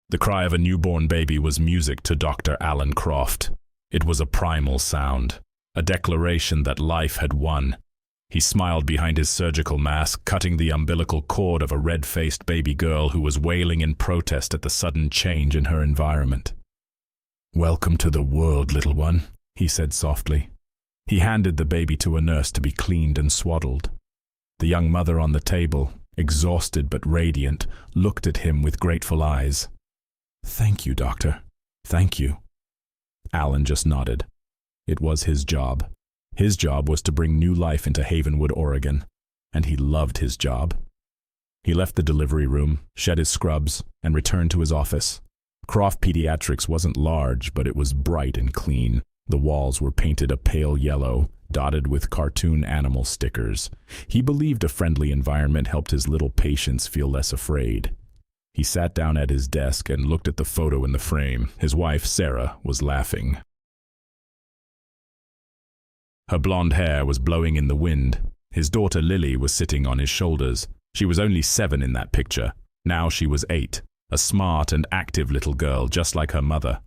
The cry of a newborn baby was music to Dr. Alan Croft. It was a primal sound, a declaration that life had won. He smiled behind his surgical mask, cutting the umbilical cord of a red-faced baby girl who was wailing in protest at the sudden change in her environment. "Welcome to the world, little one," he said softly. He handed the baby to a nurse to be cleaned and swaddled. The young mother on the table, exhausted but radiant, looked at him with grateful eyes. "Thank you, doctor. Thank you." Alan just nodded. It was his job. His job was to bring new life into Havenwood, Oregon, and he loved his job. He left the delivery room, shed his scrubs, and returned to his office. Croft Pediatrics wasn't large, but it was bright and clean. The walls were painted a pale yellow, dotted with cartoon animal stickers. He believed a friendly environment helped his little patients feel less afraid. He sat down at his desk and looked at the photo in the frame. His wife, Sarah, was laughing. Her blonde hair was blowing in the wind. His daughter Lily was sitting on his shoulders. She was only 7 in that picture. Now she was 8, a smart and active little girl, just like her mother.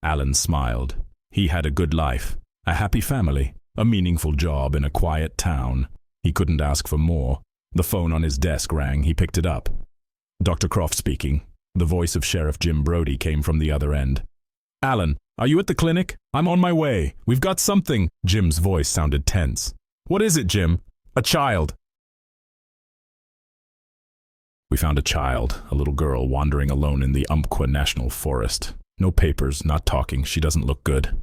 Alan smiled. He had a good life, a happy family, a meaningful job in a quiet town. He couldn't ask for more. The phone on his desk rang. He picked it up. "Dr. Croft speaking." The voice of Sheriff Jim Brody came from the other end. "Alan, are you at the clinic? I'm on my way. We've got something." Jim's voice sounded tense. "What is it, Jim?" "A child." "We found a child, a little girl wandering alone in the Umpqua National Forest. No papers, not talking. She doesn't look good."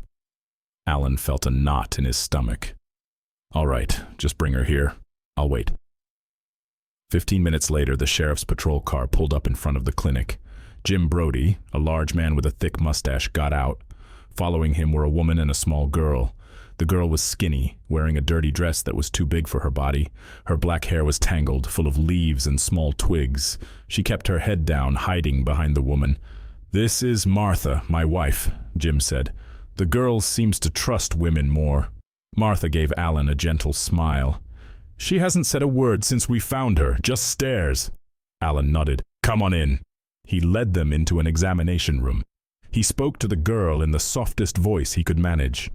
Alan felt a knot in his stomach. "All right, just bring her here. I'll wait." 15 minutes later, the sheriff's patrol car pulled up in front of the clinic. Jim Brody, a large man with a thick mustache, got out. Following him were a woman and a small girl. The girl was skinny, wearing a dirty dress that was too big for her body. Her black hair was tangled, full of leaves and small twigs. She kept her head down, hiding behind the woman. "This is Martha, my wife," Jim said. "The girl seems to trust women more." Martha gave Alan a gentle smile. "She hasn't said a word since we found her, just stares." Alan nodded. "Come on in." He led them into an examination room. He spoke to the girl in the softest voice he could manage.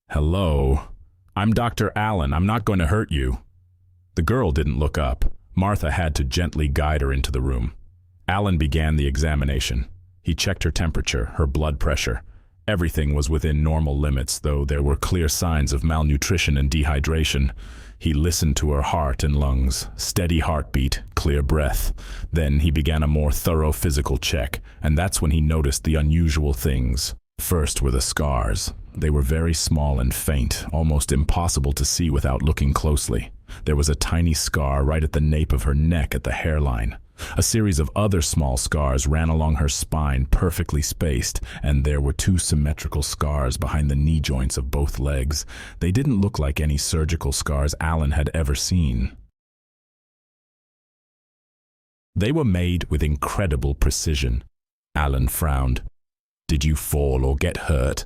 "Hello. I'm Dr. Allen. I'm not going to hurt you." The girl didn't look up. Martha had to gently guide her into the room. Alan began the examination. He checked her temperature, her blood pressure. Everything was within normal limits, though there were clear signs of malnutrition and dehydration. He listened to her heart and lungs, steady heartbeat, clear breath. Then he began a more thorough physical check, and that's when he noticed the unusual things. First were the scars. They were very small and faint, almost impossible to see without looking closely. There was a tiny scar right at the nape of her neck at the hairline. A series of other small scars ran along her spine, perfectly spaced, and there were 2 symmetrical scars behind the knee joints of both legs. They didn't look like any surgical scars Alan had ever seen. They were made with incredible precision. Alan frowned. "Did you fall or get hurt?"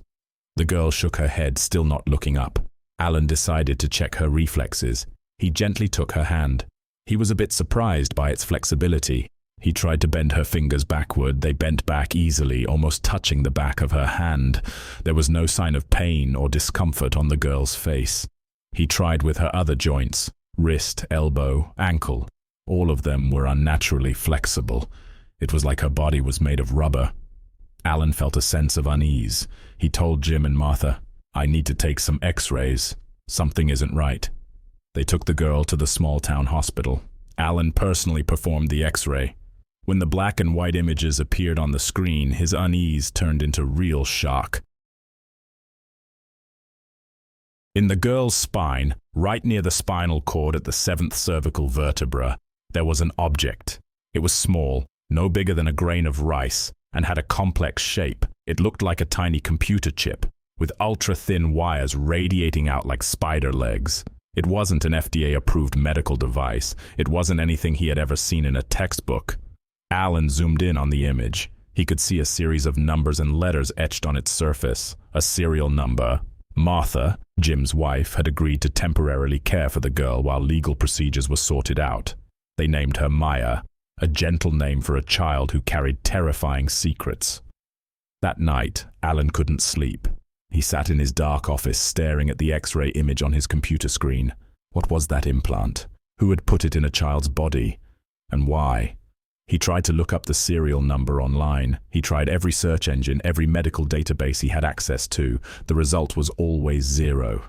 The girl shook her head, still not looking up. Alan decided to check her reflexes. He gently took her hand. He was a bit surprised by its flexibility. He tried to bend her fingers backward. They bent back easily, almost touching the back of her hand. There was no sign of pain or discomfort on the girl's face. He tried with her other joints, wrist, elbow, ankle. All of them were unnaturally flexible. It was like her body was made of rubber. Alan felt a sense of unease. He told Jim and Martha, "I need to take some x-rays. Something isn't right." They took the girl to the small town hospital. Alan personally performed the x-ray. When the black and white images appeared on the screen, his unease turned into real shock. In the girl's spine, right near the spinal cord at the 7th cervical vertebra, there was an object. It was small, no bigger than a grain of rice, and had a complex shape. It looked like a tiny computer chip, with ultra-thin wires radiating out like spider legs. It wasn't an FDA-approved medical device. It wasn't anything he had ever seen in a textbook. Alan zoomed in on the image. He could see a series of numbers and letters etched on its surface. A serial number. Martha, Jim's wife, had agreed to temporarily care for the girl while legal procedures were sorted out. They named her Maya. a gentle name for a child who carried terrifying secrets. That night, Alan couldn't sleep. He sat in his dark office staring at the X-ray image on his computer screen. What was that implant? Who had put it in a child's body? And why? He tried to look up the serial number online. He tried every search engine, every medical database he had access to. The result was always 0.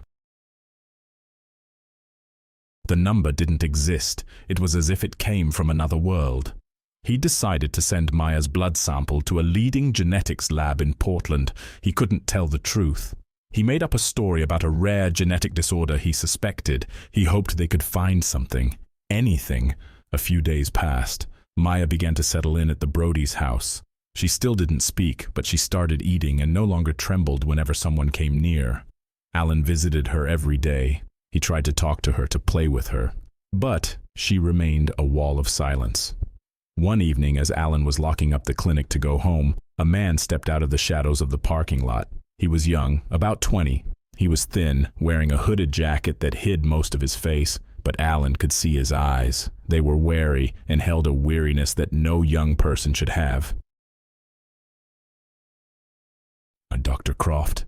The number didn't exist. It was as if it came from another world. He decided to send Maya's blood sample to a leading genetics lab in Portland. He couldn't tell the truth. He made up a story about a rare genetic disorder he suspected. He hoped they could find something. Anything. A few days passed. Maya began to settle in at the Brody's house. She still didn't speak, but she started eating and no longer trembled whenever someone came near. Alan visited her every day. He tried to talk to her, to play with her. But she remained a wall of silence. One evening, as Alan was locking up the clinic to go home, a man stepped out of the shadows of the parking lot. He was young, about 20. He was thin, wearing a hooded jacket that hid most of his face, but Alan could see his eyes. They were wary and held a weariness that no young person should have. Dr. Croft.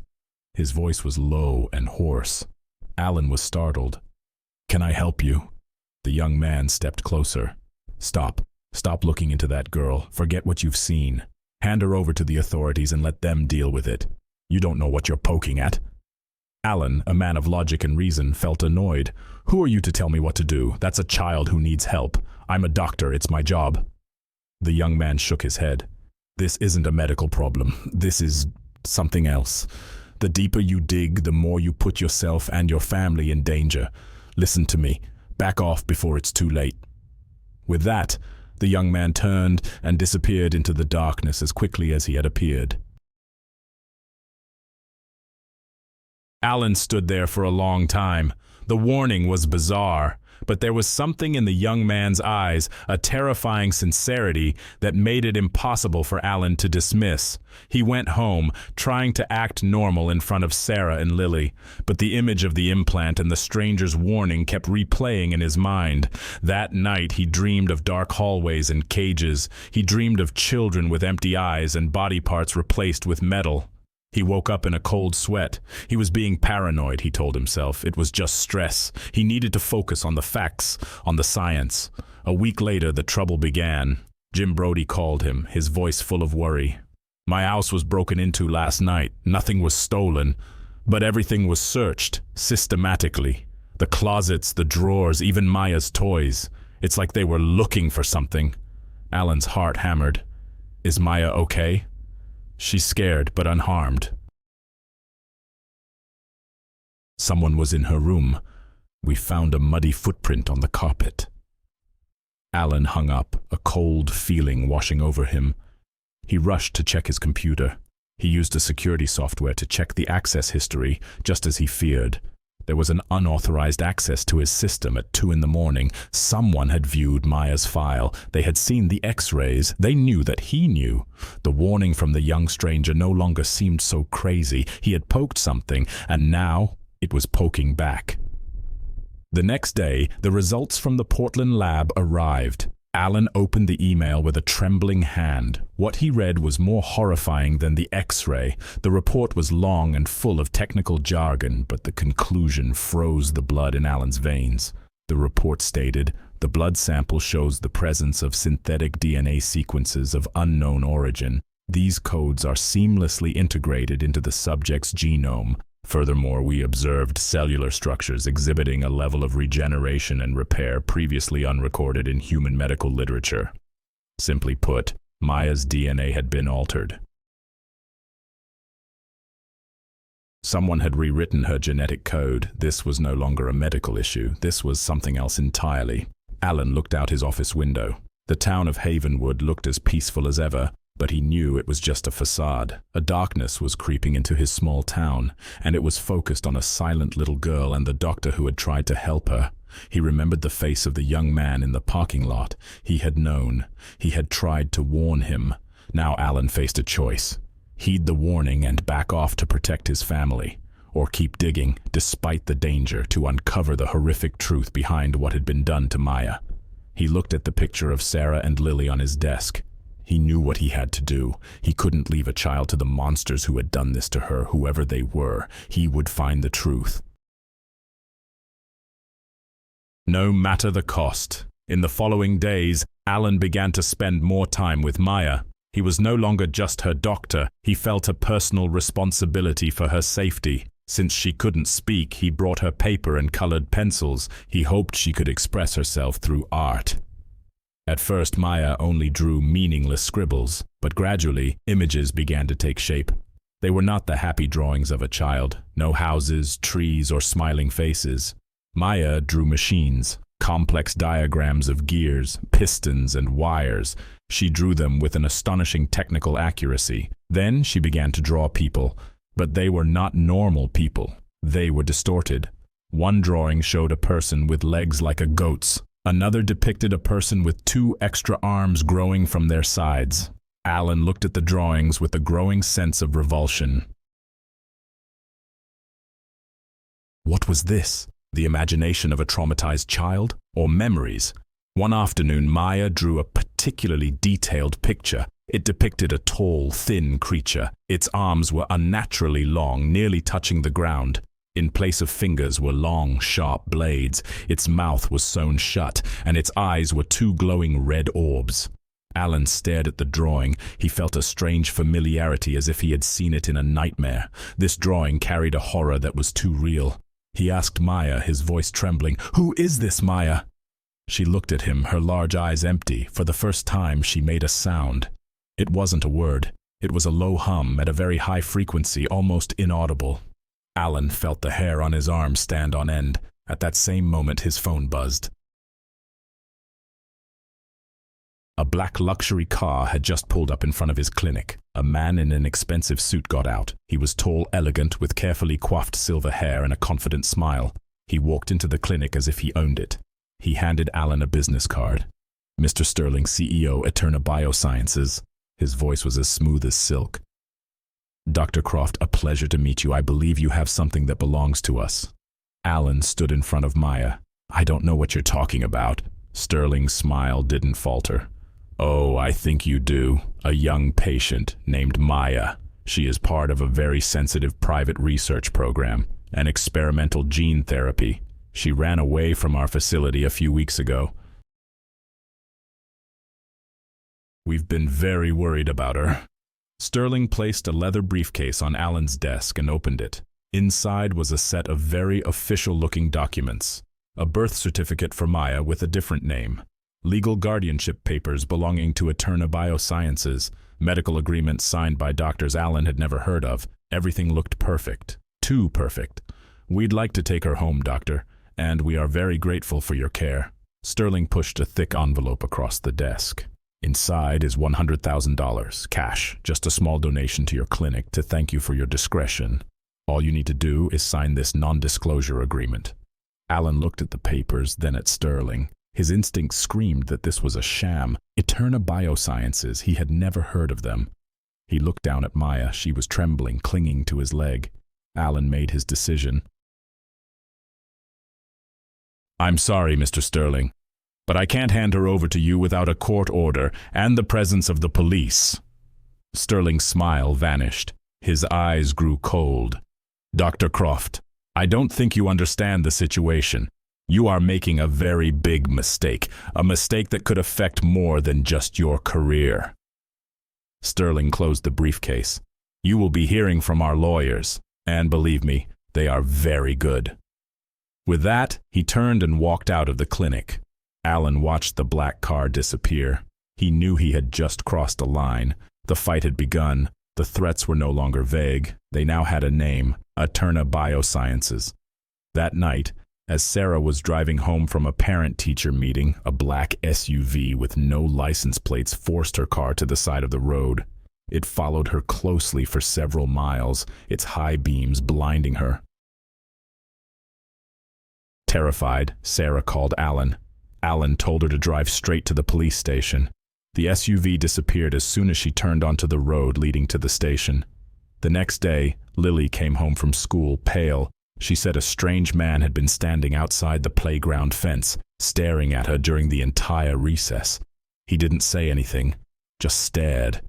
His voice was low and hoarse. Alan was startled. "Can I help you?" The young man stepped closer. "Stop. Stop looking into that girl. Forget what you've seen. Hand her over to the authorities and let them deal with it. You don't know what you're poking at." Alan, a man of logic and reason, felt annoyed. "Who are you to tell me what to do? That's a child who needs help. I'm a doctor. It's my job." The young man shook his head. "This isn't a medical problem. This is something else. The deeper you dig, the more you put yourself and your family in danger. Listen to me. Back off before it's too late." With that, the young man turned and disappeared into the darkness as quickly as he had appeared. Alan stood there for a long time. The warning was bizarre, but there was something in the young man's eyes, a terrifying sincerity that made it impossible for Alan to dismiss. He went home, trying to act normal in front of Sarah and Lily, but the image of the implant and the stranger's warning kept replaying in his mind. That night he dreamed of dark hallways and cages. He dreamed of children with empty eyes and body parts replaced with metal. He woke up in a cold sweat. He was being paranoid, he told himself. It was just stress. He needed to focus on the facts, on the science. A week later, the trouble began. Jim Brody called him, his voice full of worry. "My house was broken into last night. Nothing was stolen, but everything was searched, systematically. The closets, the drawers, even Maya's toys. It's like they were looking for something." Alan's heart hammered. "Is Maya okay?" "She's scared, but unharmed." "Someone was in her room. We found a muddy footprint on the carpet." Alan hung up, a cold feeling washing over him. He rushed to check his computer. He used a security software to check the access history, just as he feared. There was an unauthorized access to his system at 2 in the morning. Someone had viewed Maya's file. They had seen the X-rays. They knew that he knew. The warning from the young stranger no longer seemed so crazy. He had poked something, and now it was poking back. The next day, the results from the Portland lab arrived. Alan opened the email with a trembling hand. What he read was more horrifying than the X-ray. The report was long and full of technical jargon, but the conclusion froze the blood in Alan's veins. The report stated, "The blood sample shows the presence of synthetic DNA sequences of unknown origin. These codes are seamlessly integrated into the subject's genome. Furthermore, we observed cellular structures exhibiting a level of regeneration and repair previously unrecorded in human medical literature." Simply put, Maya's DNA had been altered. Someone had rewritten her genetic code. This was no longer a medical issue. This was something else entirely. Alan looked out his office window. The town of Havenwood looked as peaceful as ever, but he knew it was just a facade. A darkness was creeping into his small town, and it was focused on a silent little girl and the doctor who had tried to help her. He remembered the face of the young man in the parking lot. He had known. He had tried to warn him. Now Alan faced a choice. Heed the warning and back off to protect his family, or keep digging, despite the danger, to uncover the horrific truth behind what had been done to Maya. He looked at the picture of Sarah and Lily on his desk. He knew what he had to do. He couldn't leave a child to the monsters who had done this to her, whoever they were. He would find the truth. No matter the cost. In the following days, Alan began to spend more time with Maya. He was no longer just her doctor. He felt a personal responsibility for her safety. Since she couldn't speak, he brought her paper and colored pencils. He hoped she could express herself through art. At first, Maya only drew meaningless scribbles, but gradually, images began to take shape. They were not the happy drawings of a child. No houses, trees, or smiling faces. Maya drew machines, complex diagrams of gears, pistons, and wires. She drew them with an astonishing technical accuracy. Then she began to draw people, but they were not normal people. They were distorted. One drawing showed a person with legs like a goat's. Another depicted a person with 2 extra arms growing from their sides. Alan looked at the drawings with a growing sense of revulsion. What was this? The imagination of a traumatized child? Or memories? One afternoon, Maya drew a particularly detailed picture. It depicted a tall, thin creature. Its arms were unnaturally long, nearly touching the ground. In place of fingers were long, sharp blades. Its mouth was sewn shut, and its eyes were 2 glowing red orbs. Alan stared at the drawing. He felt a strange familiarity, as if he had seen it in a nightmare. This drawing carried a horror that was too real. He asked Maya, his voice trembling, "Who is this, Maya?" She looked at him, her large eyes empty. For the first time, she made a sound. It wasn't a word. It was a low hum at a very high frequency, almost inaudible. Alan felt the hair on his arm stand on end. At that same moment, his phone buzzed. A black luxury car had just pulled up in front of his clinic. A man in an expensive suit got out. He was tall, elegant, with carefully coiffed silver hair and a confident smile. He walked into the clinic as if he owned it. He handed Alan a business card. "Mr. Sterling, CEO, Eterna Biosciences." His voice was as smooth as silk. "Dr. Croft, a pleasure to meet you. I believe you have something that belongs to us." Alan stood in front of Maya. "I don't know what you're talking about." Sterling's smile didn't falter. "Oh, I think you do. A young patient named Maya. She is part of a very sensitive private research program, an experimental gene therapy. She ran away from our facility a few weeks ago. We've been very worried about her." Sterling placed a leather briefcase on Alan's desk and opened it. Inside was a set of very official-looking documents. A birth certificate for Maya with a different name. Legal guardianship papers belonging to Eterna Biosciences. Medical agreements signed by doctors Alan had never heard of. Everything looked perfect. Too perfect. "We'd like to take her home, doctor, and we are very grateful for your care." Sterling pushed a thick envelope across the desk. "Inside is $100,000, cash, just a small donation to your clinic to thank you for your discretion. All you need to do is sign this non-disclosure agreement." Alan looked at the papers, then at Sterling. His instinct screamed that this was a sham. Eterna Biosciences, he had never heard of them. He looked down at Maya. She was trembling, clinging to his leg. Alan made his decision. "I'm sorry, Mr. Sterling, but I can't hand her over to you without a court order and the presence of the police." Sterling's smile vanished. His eyes grew cold. "Dr. Croft, I don't think you understand the situation. You are making a very big mistake, a mistake that could affect more than just your career." Sterling closed the briefcase. "You will be hearing from our lawyers, and believe me, they are very good." With that, he turned and walked out of the clinic. Alan watched the black car disappear. He knew he had just crossed a line. The fight had begun. The threats were no longer vague. They now had a name, Eterna Biosciences. That night, as Sarah was driving home from a parent-teacher meeting, a black SUV with no license plates forced her car to the side of the road. It followed her closely for several miles, its high beams blinding her. Terrified, Sarah called Alan. Alan told her to drive straight to the police station. The SUV disappeared as soon as she turned onto the road leading to the station. The next day, Lily came home from school, pale. She said a strange man had been standing outside the playground fence. staring at her during the entire recess. He didn't say anything, just stared.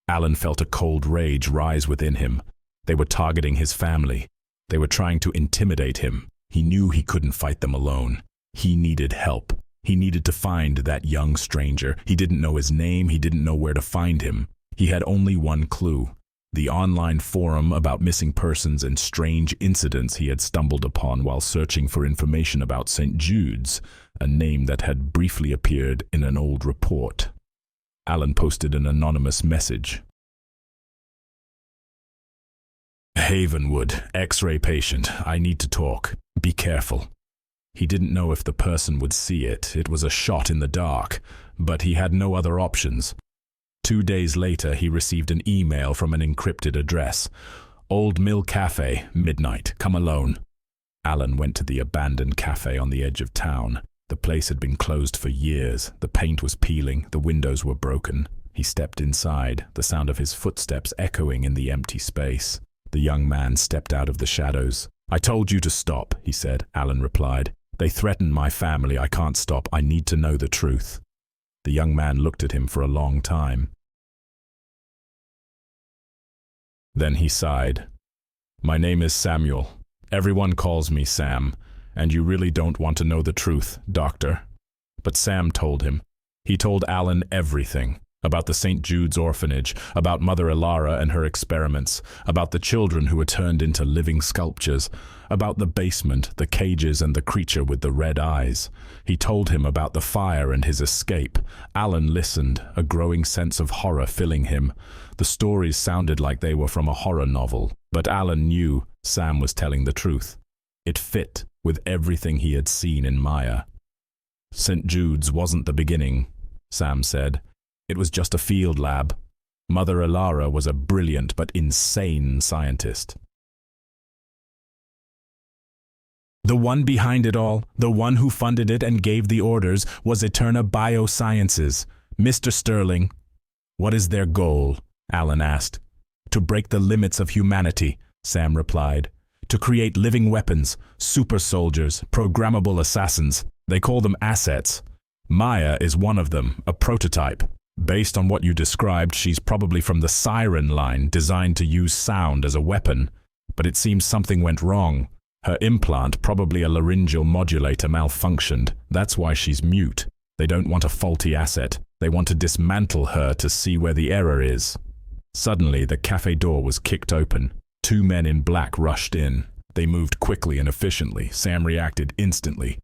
Alan felt a cold rage rise within him. They were targeting his family. They were trying to intimidate him. He knew he couldn't fight them alone. He needed help. He needed to find that young stranger. He didn't know his name. He didn't know where to find him. He had only one clue: the online forum about missing persons and strange incidents he had stumbled upon while searching for information about St. Jude's, a name that had briefly appeared in an old report. Alan posted an anonymous message. Havenwood, X-ray patient. I need to talk. Be careful. He didn't know if the person would see it. It was a shot in the dark, but he had no other options. 2 days later, he received an email from an encrypted address. Old Mill Cafe, midnight. Come alone. Alan went to the abandoned cafe on the edge of town. The place had been closed for years. The paint was peeling. The windows were broken. He stepped inside, the sound of his footsteps echoing in the empty space. The young man stepped out of the shadows. I told you to stop, he said. Alan replied. They threaten my family. I can't stop. I need to know the truth. The young man looked at him for a long time. Then he sighed. My name is Samuel. Everyone calls me Sam, and you really don't want to know the truth, Doctor. But Sam told him. He told Alan everything. About the St. Jude's orphanage, about Mother Elara and her experiments, about the children who were turned into living sculptures, about the basement, the cages, and the creature with the red eyes. He told him about the fire and his escape. Alan listened, a growing sense of horror filling him. The stories sounded like they were from a horror novel, but Alan knew Sam was telling the truth. It fit with everything he had seen in Maya. St. Jude's wasn't the beginning, Sam said. It was just a field lab. Mother Elara was a brilliant but insane scientist. The one behind it all, the one who funded it and gave the orders, was Eterna Biosciences. Mr. Sterling. What is their goal? Alan asked. To break the limits of humanity, Sam replied. To create living weapons, super soldiers, programmable assassins. They call them assets. Maya is one of them, a prototype. Based on what you described, she's probably from the Siren line, designed to use sound as a weapon. But it seems something went wrong. Her implant, probably a laryngeal modulator, malfunctioned. That's why she's mute. They don't want a faulty asset. They want to dismantle her to see where the error is. Suddenly, the cafe door was kicked open. 2 men in black rushed in. They moved quickly and efficiently. Sam reacted instantly.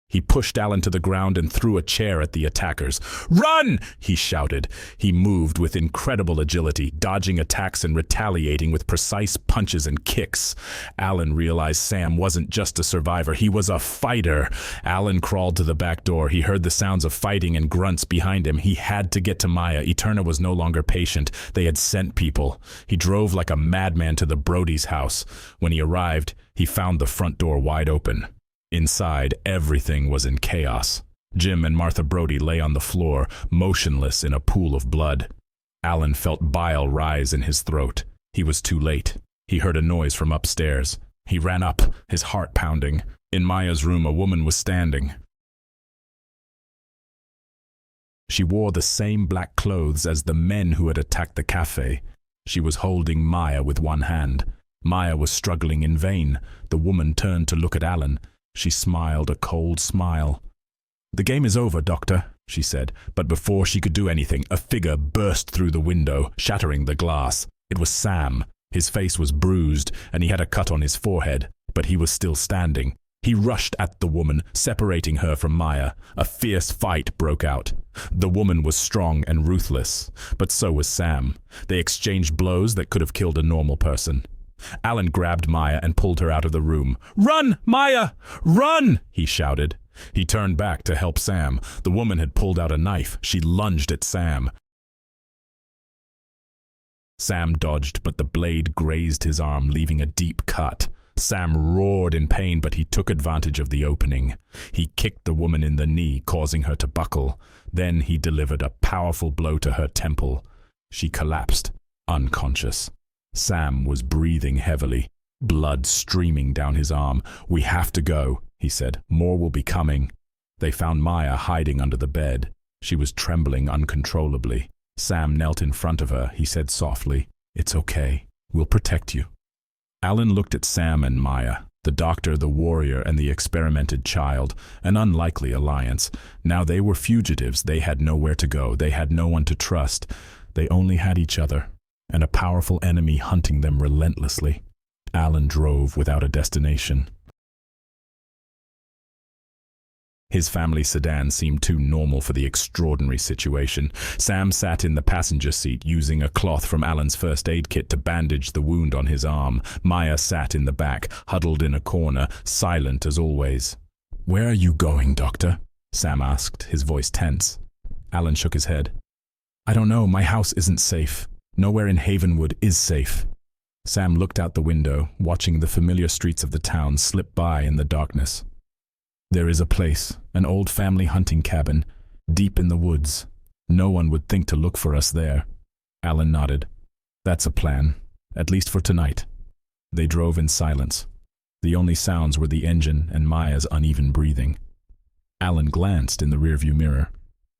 He pushed Alan to the ground and threw a chair at the attackers. Run! He shouted. He moved with incredible agility, dodging attacks and retaliating with precise punches and kicks. Alan realized Sam wasn't just a survivor, he was a fighter. Alan crawled to the back door. He heard the sounds of fighting and grunts behind him. He had to get to Maya. Eterna was no longer patient. They had sent people. He drove like a madman to the Brody's house. When he arrived, he found the front door wide open. Inside, everything was in chaos. Jim and Martha Brody lay on the floor, motionless in a pool of blood. Alan felt bile rise in his throat. He was too late. He heard a noise from upstairs. He ran up, his heart pounding. In Maya's room, a woman was standing. She wore the same black clothes as the men who had attacked the cafe. She was holding Maya with one hand. Maya was struggling in vain. The woman turned to look at Alan. She smiled a cold smile. The game is over, Doctor, she said, but before she could do anything, a figure burst through the window, shattering the glass. It was Sam. His face was bruised, and he had a cut on his forehead, but he was still standing. He rushed at the woman, separating her from Maya. A fierce fight broke out. The woman was strong and ruthless, but so was Sam. They exchanged blows that could have killed a normal person. Alan grabbed Maya and pulled her out of the room. Run, Maya! Run! He shouted. He turned back to help Sam. The woman had pulled out a knife. She lunged at Sam. Sam dodged, but the blade grazed his arm, leaving a deep cut. Sam roared in pain, but he took advantage of the opening. He kicked the woman in the knee, causing her to buckle. Then he delivered a powerful blow to her temple. She collapsed, unconscious. Sam was breathing heavily. blood streaming down his arm. "We have to go," he said. "More will be coming." They found Maya hiding under the bed. She was trembling uncontrollably. Sam knelt in front of her. He said softly, "It's okay. We'll protect you." Alan looked at Sam and Maya, the doctor, the warrior, and the experimented child, an unlikely alliance. Now they were fugitives. They had nowhere to go. They had no one to trust. They only had each other, and a powerful enemy hunting them relentlessly. Alan drove without a destination. His family sedan seemed too normal for the extraordinary situation. Sam sat in the passenger seat, using a cloth from Alan's first aid kit to bandage the wound on his arm. Maya sat in the back, huddled in a corner, silent as always. "Where are you going, Doctor?" Sam asked, his voice tense. Alan shook his head. "I don't know. My house isn't safe. Nowhere in Havenwood is safe." Sam looked out the window, watching the familiar streets of the town slip by in the darkness. "There is a place, an old family hunting cabin, deep in the woods. No one would think to look for us there." Alan nodded. "That's a plan, at least for tonight." They drove in silence. The only sounds were the engine and Maya's uneven breathing. Alan glanced in the rearview mirror.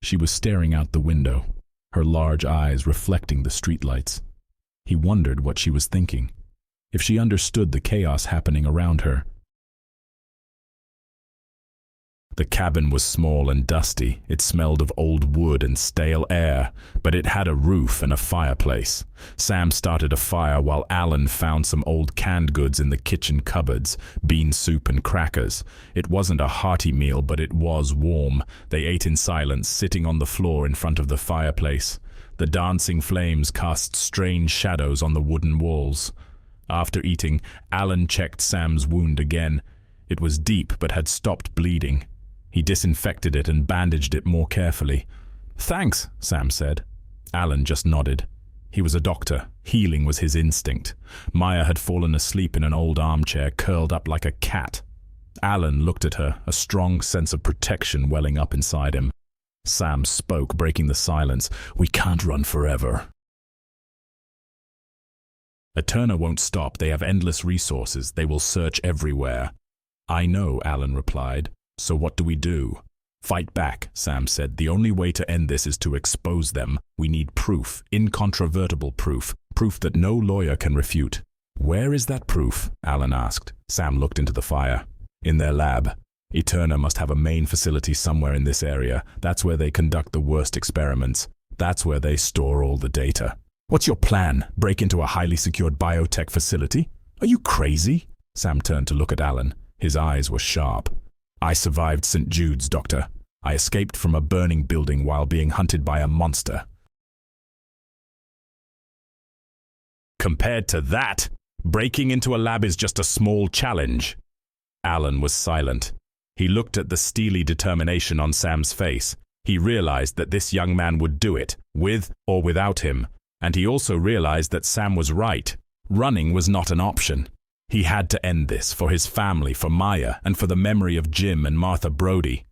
She was staring out the window, her large eyes reflecting the streetlights. He wondered what she was thinking, if she understood the chaos happening around her. The cabin was small and dusty. It smelled of old wood and stale air, but it had a roof and a fireplace. Sam started a fire while Alan found some old canned goods in the kitchen cupboards, bean soup and crackers. It wasn't a hearty meal, but it was warm. They ate in silence, sitting on the floor in front of the fireplace. The dancing flames cast strange shadows on the wooden walls. After eating, Alan checked Sam's wound again. It was deep but had stopped bleeding. He disinfected it and bandaged it more carefully. "Thanks," Sam said. Alan just nodded. He was a doctor. Healing was his instinct. Maya had fallen asleep in an old armchair, curled up like a cat. Alan looked at her, a strong sense of protection welling up inside him. Sam spoke, breaking the silence. "We can't run forever. Eterna won't stop. They have endless resources. They will search everywhere." "I know," Alan replied. "So what do we do?" "Fight back," Sam said. "The only way to end this is to expose them. We need proof, incontrovertible proof, proof that no lawyer can refute." "Where is that proof?" Alan asked. Sam looked into the fire. "In their lab. Eterna must have a main facility somewhere in this area. That's where they conduct the worst experiments. That's where they store all the data." "What's your plan? Break into a highly secured biotech facility? Are you crazy?" Sam turned to look at Alan. His eyes were sharp. "I survived St. Jude's, Doctor. I escaped from a burning building while being hunted by a monster." "Compared to that, breaking into a lab is just a small challenge." Alan was silent. He looked at the steely determination on Sam's face. He realized that this young man would do it, with or without him. And he also realized that Sam was right. Running was not an option. He had to end this, for his family, for Maya, and for the memory of Jim and Martha Brody.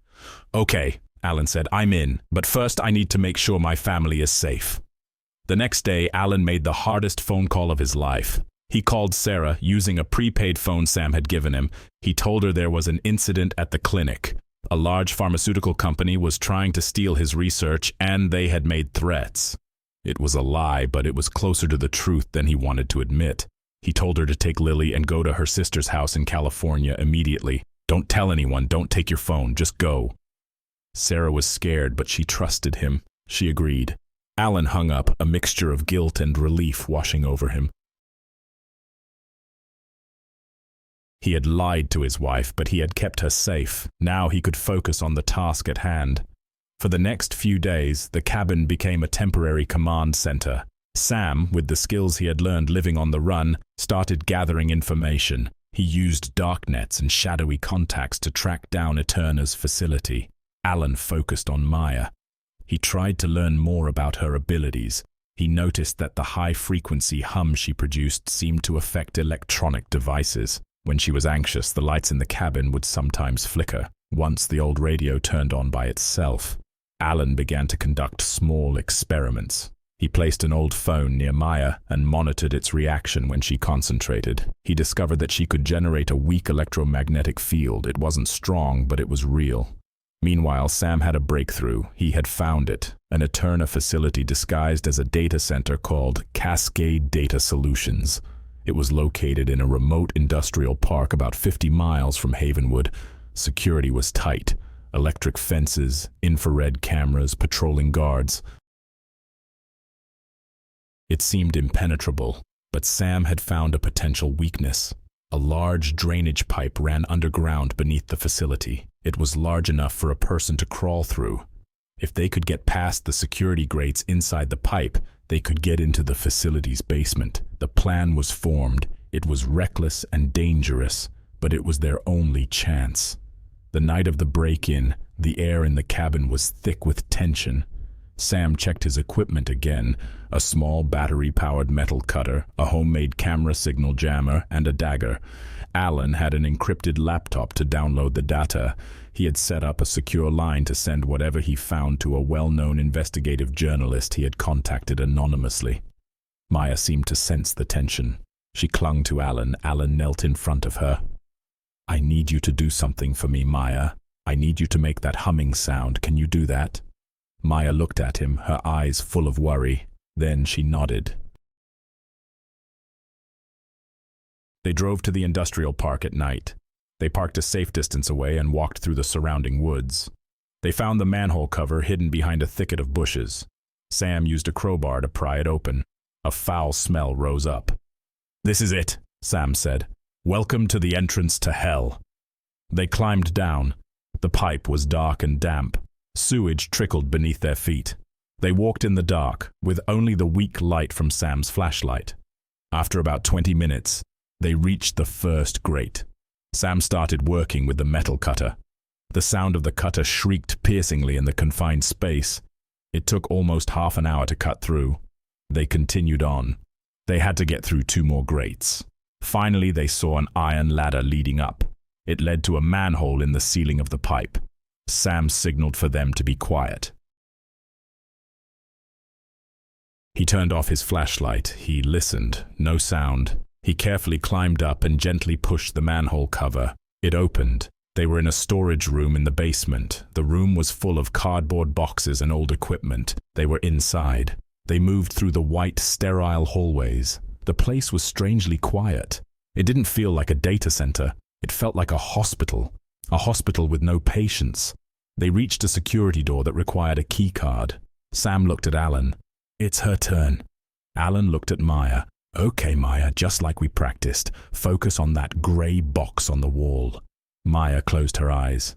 "Okay," Alan said, "I'm in, but first I need to make sure my family is safe." The next day, Alan made the hardest phone call of his life. He called Sarah using a prepaid phone Sam had given him. He told her there was an incident at the clinic. A large pharmaceutical company was trying to steal his research, and they had made threats. It was a lie, but it was closer to the truth than he wanted to admit. He told her to take Lily and go to her sister's house in California immediately. "Don't tell anyone, don't take your phone, just go." Sarah was scared, but she trusted him. She agreed. Alan hung up, a mixture of guilt and relief washing over him. He had lied to his wife, but he had kept her safe. Now he could focus on the task at hand. For the next few days, the cabin became a temporary command center. Sam, with the skills he had learned living on the run, started gathering information. He used darknets and shadowy contacts to track down Eterna's facility. Alan focused on Maya. He tried to learn more about her abilities. He noticed that the high-frequency hum she produced seemed to affect electronic devices. When she was anxious, the lights in the cabin would sometimes flicker. Once the old radio turned on by itself. Alan began to conduct small experiments. He placed an old phone near Maya and monitored its reaction when she concentrated. He discovered that she could generate a weak electromagnetic field. It wasn't strong, but it was real. Meanwhile, Sam had a breakthrough. He had found it, an Eterna facility disguised as a data center called Cascade Data Solutions. It was located in a remote industrial park about 50 miles from Havenwood. Security was tight. Electric fences, infrared cameras, patrolling guards. It seemed impenetrable, but Sam had found a potential weakness. A large drainage pipe ran underground beneath the facility. It was large enough for a person to crawl through. If they could get past the security grates inside the pipe, they could get into the facility's basement. The plan was formed. It was reckless and dangerous, but it was their only chance. The night of the break-in, the air in the cabin was thick with tension. Sam checked his equipment again, a small battery-powered metal cutter, a homemade camera signal jammer, and a dagger. Alan had an encrypted laptop to download the data. He had set up a secure line to send whatever he found to a well-known investigative journalist he had contacted anonymously. Maya seemed to sense the tension. She clung to Alan. Alan knelt in front of her. "I need you to do something for me, Maya. I need you to make that humming sound. Can you do that?" Maya looked at him, her eyes full of worry. Then she nodded. They drove to the industrial park at night. They parked a safe distance away and walked through the surrounding woods. They found the manhole cover hidden behind a thicket of bushes. Sam used a crowbar to pry it open. A foul smell rose up. "This is it," Sam said. "Welcome to the entrance to hell." They climbed down. The pipe was dark and damp. Sewage trickled beneath their feet. They walked in the dark, with only the weak light from Sam's flashlight. After about 20 minutes, they reached the first grate. Sam started working with the metal cutter. The sound of the cutter shrieked piercingly in the confined space. It took almost half an hour to cut through. They continued on. They had to get through 2 more grates. Finally, they saw an iron ladder leading up. It led to a manhole in the ceiling of the pipe. Sam signaled for them to be quiet. He turned off his flashlight. He listened. No sound. He carefully climbed up and gently pushed the manhole cover. It opened. They were in a storage room in the basement. The room was full of cardboard boxes and old equipment. They were inside. They moved through the white, sterile hallways. The place was strangely quiet. It didn't feel like a data center. It felt like a hospital with no patients. They reached a security door that required a key card. Sam looked at Alan. "It's her turn." Alan looked at Maya. "Okay, Maya, just like we practiced. Focus on that gray box on the wall." Maya closed her eyes.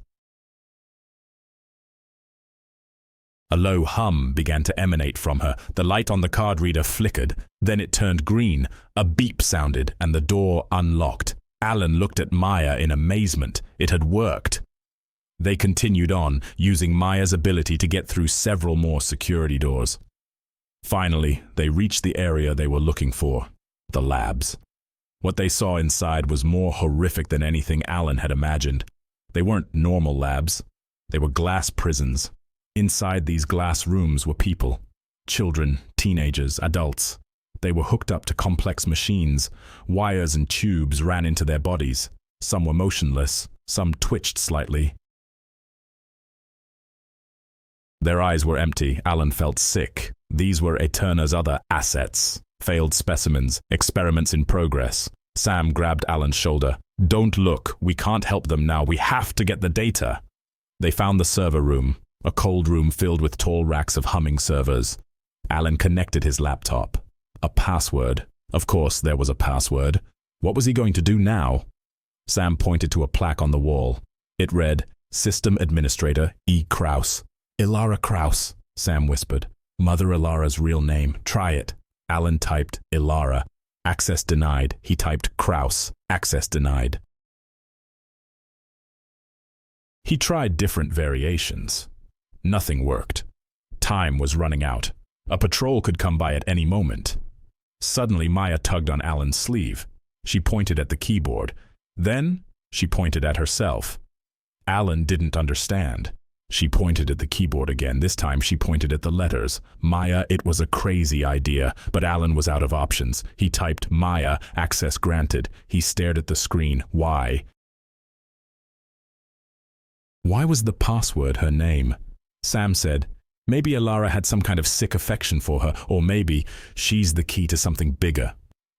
A low hum began to emanate from her. The light on the card reader flickered. Then it turned green. A beep sounded, and the door unlocked. Alan looked at Maya in amazement. It had worked. They continued on, using Maya's ability to get through several more security doors. Finally, they reached the area they were looking for, the labs. What they saw inside was more horrific than anything Alan had imagined. They weren't normal labs. They were glass prisons. Inside these glass rooms were people, children, teenagers, adults. They were hooked up to complex machines. Wires and tubes ran into their bodies. Some were motionless, some twitched slightly. Their eyes were empty. Alan felt sick. These were Eterna's other assets. Failed specimens, experiments in progress. Sam grabbed Alan's shoulder. "Don't look. We can't help them now. We have to get the data." They found the server room, a cold room filled with tall racks of humming servers. Alan connected his laptop. A password. Of course, there was a password. What was he going to do now? Sam pointed to a plaque on the wall. It read, "System Administrator E. Kraus." "Ilara Kraus," Sam whispered. "Mother Ilara's real name. Try it." Alan typed Ilara. Access denied. He typed Kraus. Access denied. He tried different variations. Nothing worked. Time was running out. A patrol could come by at any moment. Suddenly, Maya tugged on Alan's sleeve. She pointed at the keyboard. Then, she pointed at herself. Alan didn't understand. She pointed at the keyboard again. This time she pointed at the letters. Maya, it was a crazy idea, but Alan was out of options. He typed Maya, access granted. He stared at the screen. Why? Why was the password her name? Sam said, maybe Alara had some kind of sick affection for her, or maybe she's the key to something bigger.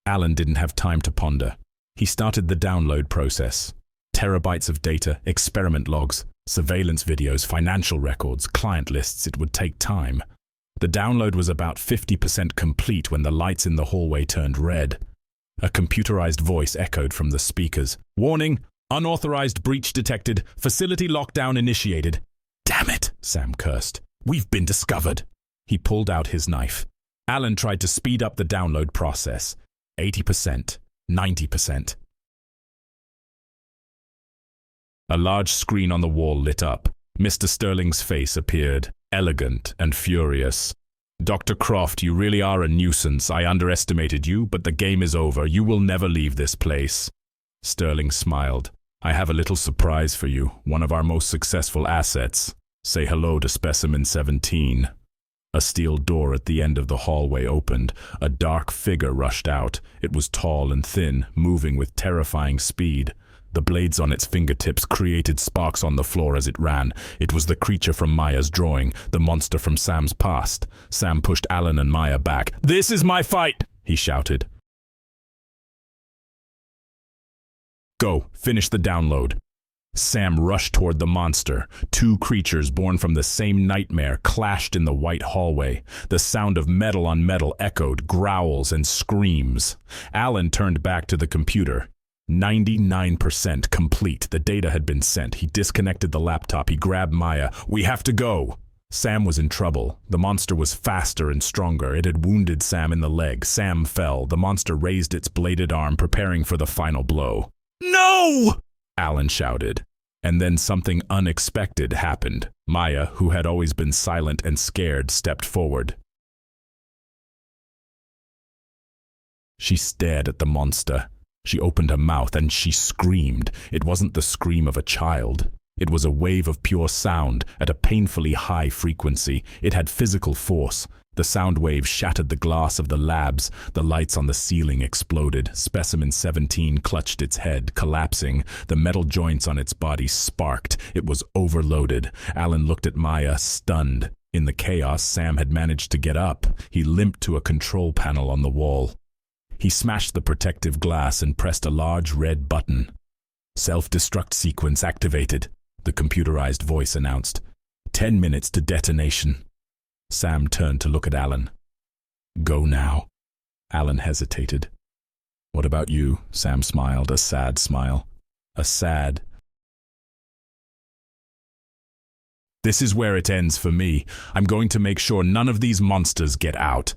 Alan didn't have time to ponder. He started the download process. Terabytes of data, experiment logs, surveillance videos, financial records, client lists. It would take time. The download was about 50% complete when the lights in the hallway turned red. A computerized voice echoed from the speakers. Warning! Unauthorized breach detected. Facility lockdown initiated. Damn it, Sam cursed. We've been discovered. He pulled out his knife. Alan tried to speed up the download process. 80%, 90%. A large screen on the wall lit up. Mr. Sterling's face appeared, elegant and furious. Dr. Croft, you really are a nuisance. I underestimated you, but the game is over. You will never leave this place. Sterling smiled. I have a little surprise for you, one of our most successful assets. Say hello to Specimen 17. A steel door at the end of the hallway opened. A dark figure rushed out. It was tall and thin, moving with terrifying speed. The blades on its fingertips created sparks on the floor as it ran. It was the creature from Maya's drawing, the monster from Sam's past. Sam pushed Alan and Maya back. This is my fight, he shouted. Go, finish the download. Sam rushed toward the monster. Two creatures born from the same nightmare clashed in the white hallway. The sound of metal on metal echoed, growls and screams. Alan turned back to the computer. 99% complete. The data had been sent. He disconnected the laptop. He grabbed Maya. We have to go. Sam was in trouble. The monster was faster and stronger. It had wounded Sam in the leg. Sam fell. The monster raised its bladed arm, preparing for the final blow. No! Alan shouted. And then something unexpected happened. Maya, who had always been silent and scared, stepped forward. She stared at the monster. She opened her mouth and she screamed. It wasn't the scream of a child. It was a wave of pure sound at a painfully high frequency. It had physical force. The sound wave shattered the glass of the labs. The lights on the ceiling exploded. Specimen 17 clutched its head, collapsing. The metal joints on its body sparked. It was overloaded. Alan looked at Maya, stunned. In the chaos, Sam had managed to get up. He limped to a control panel on the wall. He smashed the protective glass and pressed a large red button. Self-destruct sequence activated, the computerized voice announced. 10 minutes to detonation. Sam turned to look at Alan. Go now. Alan hesitated. What about you? Sam smiled, a sad smile. A sad... This is where it ends for me. I'm going to make sure none of these monsters get out.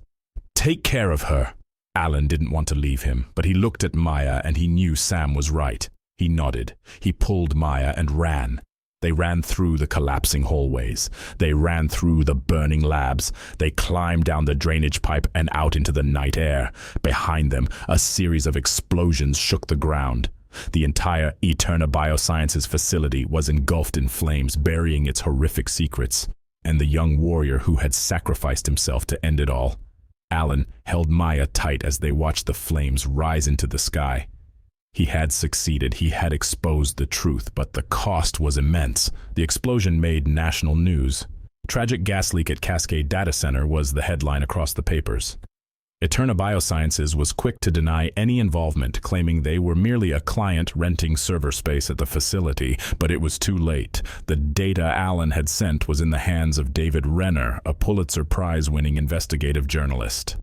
Take care of her. Alan didn't want to leave him, but he looked at Maya and he knew Sam was right. He nodded. He pulled Maya and ran. They ran through the collapsing hallways. They ran through the burning labs. They climbed down the drainage pipe and out into the night air. Behind them, a series of explosions shook the ground. The entire Eterna Biosciences facility was engulfed in flames, burying its horrific secrets, and the young warrior who had sacrificed himself to end it all. Alan held Maya tight as they watched the flames rise into the sky. He had succeeded. He had exposed the truth, but the cost was immense. The explosion made national news. Tragic gas leak at Cascade Data Center was the headline across the papers. Eterna Biosciences was quick to deny any involvement, claiming they were merely a client renting server space at the facility, but it was too late. The data Alan had sent was in the hands of David Renner, a Pulitzer Prize-winning investigative journalist.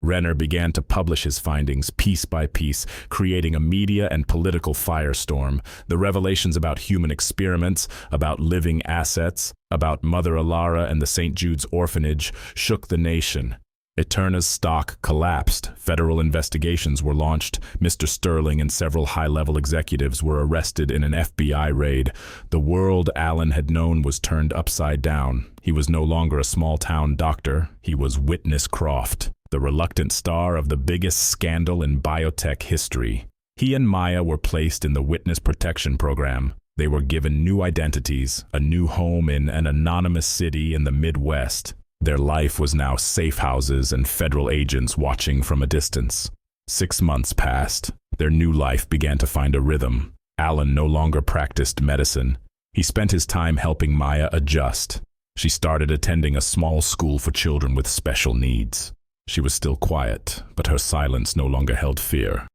Renner began to publish his findings piece by piece, creating a media and political firestorm. The revelations about human experiments, about living assets, about Mother Alara and the St. Jude's orphanage shook the nation. Eterna's stock collapsed. Federal investigations were launched. Mr. Sterling and several high-level executives were arrested in an FBI raid. The world Alan had known was turned upside down. He was no longer a small-town doctor. He was Witness Croft, the reluctant star of the biggest scandal in biotech history. He and Maya were placed in the Witness Protection Program. They were given new identities, a new home in an anonymous city in the Midwest. Their life was now safe houses and federal agents watching from a distance. 6 months passed. Their new life began to find a rhythm. Alan no longer practiced medicine. He spent his time helping Maya adjust. She started attending a small school for children with special needs. She was still quiet, but her silence no longer held fear.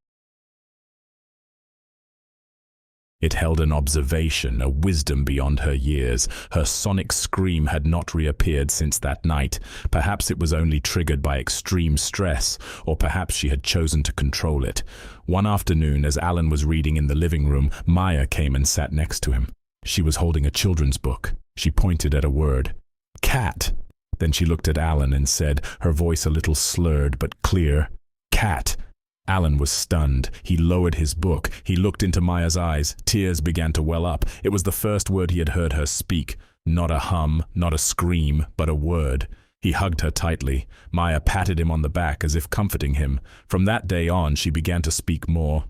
It held an observation, a wisdom beyond her years. Her sonic scream had not reappeared since that night. Perhaps it was only triggered by extreme stress, or perhaps she had chosen to control it. One afternoon, as Alan was reading in the living room, Maya came and sat next to him. She was holding a children's book. She pointed at a word. "Cat." Then she looked at Alan and said, her voice a little slurred but clear, "Cat." Alan was stunned. He lowered his book. He looked into Maya's eyes. Tears began to well up. It was the first word he had heard her speak. Not a hum, not a scream, but a word. He hugged her tightly. Maya patted him on the back as if comforting him. From that day on, she began to speak more.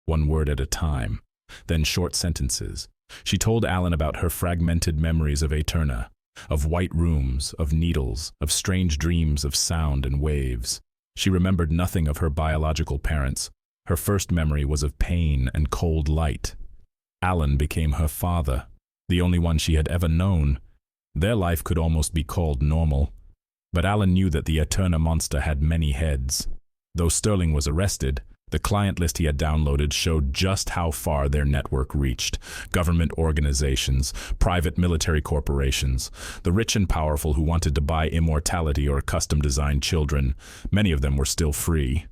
One word at a time. Then short sentences. She told Alan about her fragmented memories of Eterna, of white rooms, of needles, of strange dreams of sound and waves. She remembered nothing of her biological parents. Her first memory was of pain and cold light. Alan became her father, the only one she had ever known. Their life could almost be called normal. But Alan knew that the Eterna monster had many heads. Though Sterling was arrested, the client list he had downloaded showed just how far their network reached. Government organizations, private military corporations, the rich and powerful who wanted to buy immortality or custom-designed children. Many of them were still free.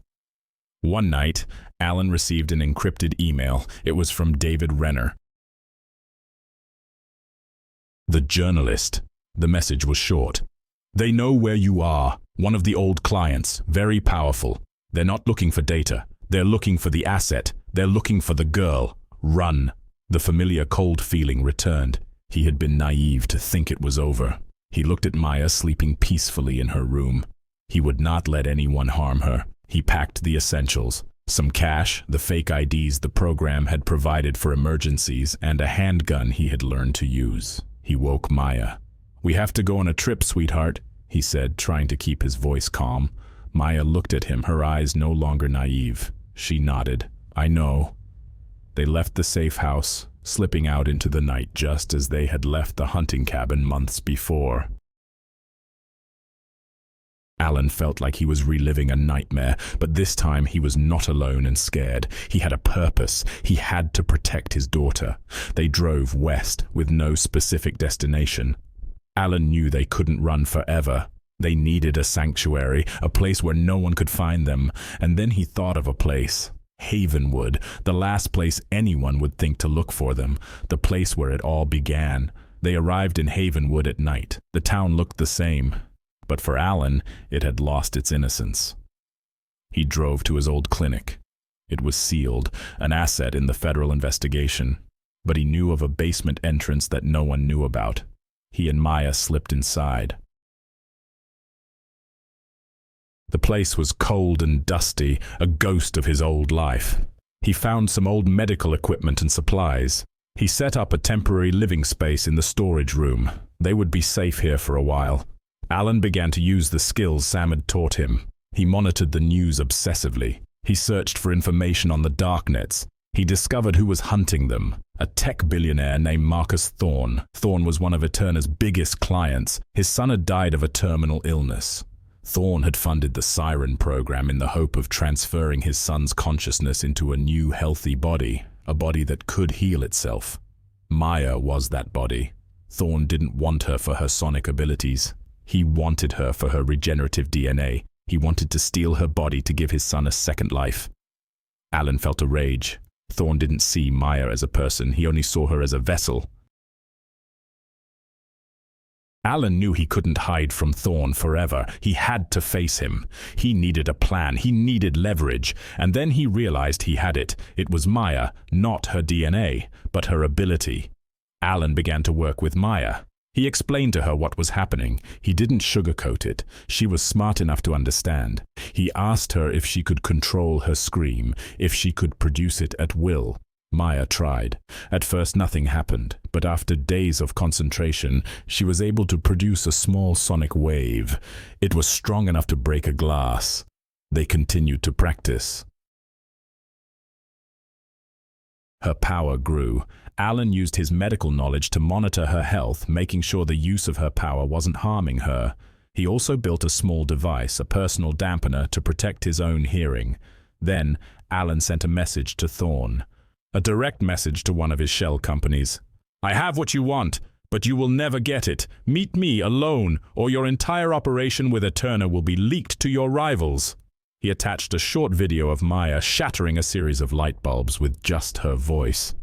One night, Alan received an encrypted email. It was from David Renner, the journalist. The message was short. "They know where you are. One of the old clients, very powerful. They're not looking for data. They're looking for the asset. They're looking for the girl. Run." The familiar cold feeling returned. He had been naive to think it was over. He looked at Maya sleeping peacefully in her room. He would not let anyone harm her. He packed the essentials. Some cash, the fake IDs the program had provided for emergencies, and a handgun he had learned to use. He woke Maya. "We have to go on a trip, sweetheart," he said, trying to keep his voice calm. Maya looked at him, her eyes no longer naive. She nodded. "I know." They left the safe house, slipping out into the night just as they had left the hunting cabin months before. Alan felt like he was reliving a nightmare, but this time he was not alone and scared. He had a purpose. He had to protect his daughter. They drove west with no specific destination. Alan knew they couldn't run forever. They needed a sanctuary, a place where no one could find them. And then he thought of a place. Havenwood, the last place anyone would think to look for them, the place where it all began. They arrived in Havenwood at night. The town looked the same. But for Alan, it had lost its innocence. He drove to his old clinic. It was sealed, an asset in the federal investigation. But he knew of a basement entrance that no one knew about. He and Maya slipped inside. The place was cold and dusty, a ghost of his old life. He found some old medical equipment and supplies. He set up a temporary living space in the storage room. They would be safe here for a while. Alan began to use the skills Sam had taught him. He monitored the news obsessively. He searched for information on the darknets. He discovered who was hunting them, a tech billionaire named Marcus Thorne. Thorne was one of Eterna's biggest clients. His son had died of a terminal illness. Thorne had funded the Siren program in the hope of transferring his son's consciousness into a new, healthy body, a body that could heal itself. Maya was that body. Thorne didn't want her for her sonic abilities. He wanted her for her regenerative DNA. He wanted to steal her body to give his son a second life. Alan felt a rage. Thorne didn't see Maya as a person. He only saw her as a vessel. Alan knew he couldn't hide from Thorne forever. He had to face him. He needed a plan. He needed leverage. And then he realized he had it. It was Maya, not her DNA, but her ability. Alan began to work with Maya. He explained to her what was happening. He didn't sugarcoat it. She was smart enough to understand. He asked her if she could control her scream, if she could produce it at will. Maya tried. At first nothing happened, but after days of concentration, she was able to produce a small sonic wave. It was strong enough to break a glass. They continued to practice. Her power grew. Alan used his medical knowledge to monitor her health, making sure the use of her power wasn't harming her. He also built a small device, a personal dampener, to protect his own hearing. Then, Alan sent a message to Thorn. A direct message to one of his shell companies. "I have what you want, but you will never get it. Meet me alone, or your entire operation with Eterna will be leaked to your rivals." He attached a short video of Maya shattering a series of light bulbs with just her voice.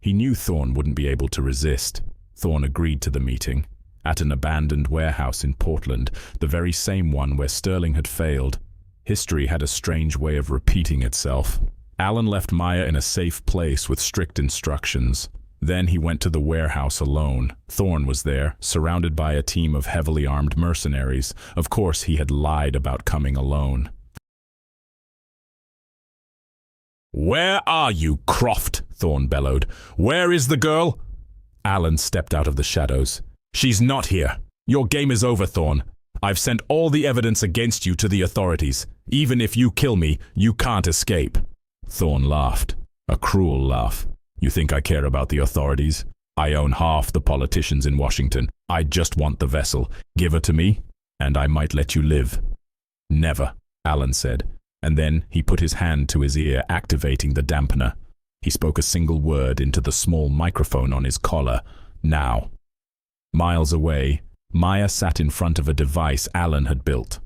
He knew Thorn wouldn't be able to resist. Thorn agreed to the meeting. At an abandoned warehouse in Portland, the very same one where Sterling had failed. History had a strange way of repeating itself. Alan left Maya in a safe place with strict instructions. Then he went to the warehouse alone. Thorn was there, surrounded by a team of heavily armed mercenaries. Of course, he had lied about coming alone. "Where are you, Croft?" Thorn bellowed. "Where is the girl?" Alan stepped out of the shadows. "She's not here. Your game is over, Thorn. I've sent all the evidence against you to the authorities. Even if you kill me, you can't escape." Thorn laughed. A cruel laugh. "You think I care about the authorities? I own half the politicians in Washington. I just want the vessel. Give her to me, and I might let you live." "Never," Alan said. And then he put his hand to his ear, activating the dampener. He spoke a single word into the small microphone on his collar. "Now." Miles away, Maya sat in front of a device Alan had built.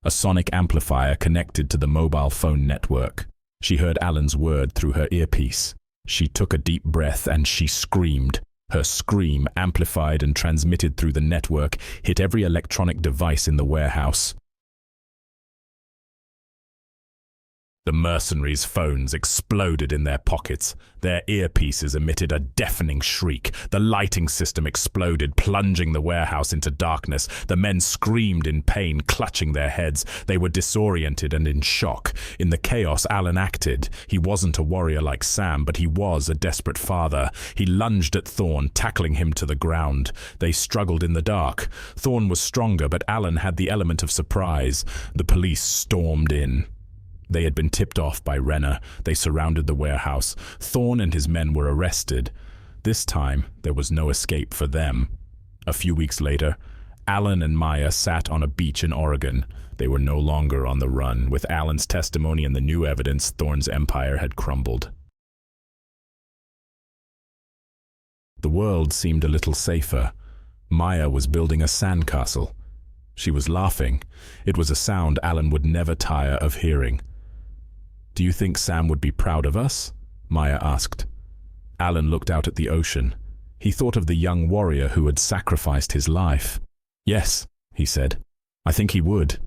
A sonic amplifier connected to the mobile phone network. She heard Alan's word through her earpiece. She took a deep breath and she screamed. Her scream, amplified and transmitted through the network, hit every electronic device in the warehouse. The mercenaries' phones exploded in their pockets. Their earpieces emitted a deafening shriek. The lighting system exploded, plunging the warehouse into darkness. The men screamed in pain, clutching their heads. They were disoriented and in shock. In the chaos, Alan acted. He wasn't a warrior like Sam, but he was a desperate father. He lunged at Thorn, tackling him to the ground. They struggled in the dark. Thorn was stronger, but Alan had the element of surprise. The police stormed in. They had been tipped off by Renner. They surrounded the warehouse. Thorn and his men were arrested. This time, there was no escape for them. A few weeks later, Alan and Maya sat on a beach in Oregon. They were no longer on the run. With Alan's testimony and the new evidence, Thorn's empire had crumbled. The world seemed a little safer. Maya was building a sandcastle. She was laughing. It was a sound Alan would never tire of hearing. "Do you think Sam would be proud of us?" Maya asked. Alan looked out at the ocean. He thought of the young warrior who had sacrificed his life. "Yes," he said. "I think he would."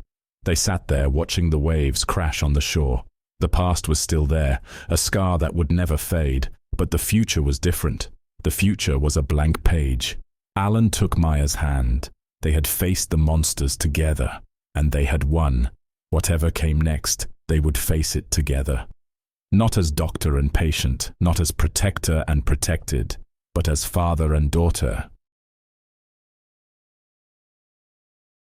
They sat there watching the waves crash on the shore. The past was still there, a scar that would never fade, but the future was different. The future was a blank page. Alan took Maya's hand. They had faced the monsters together, and they had won. Whatever came next, they would face it together. Not as doctor and patient, not as protector and protected, but as father and daughter.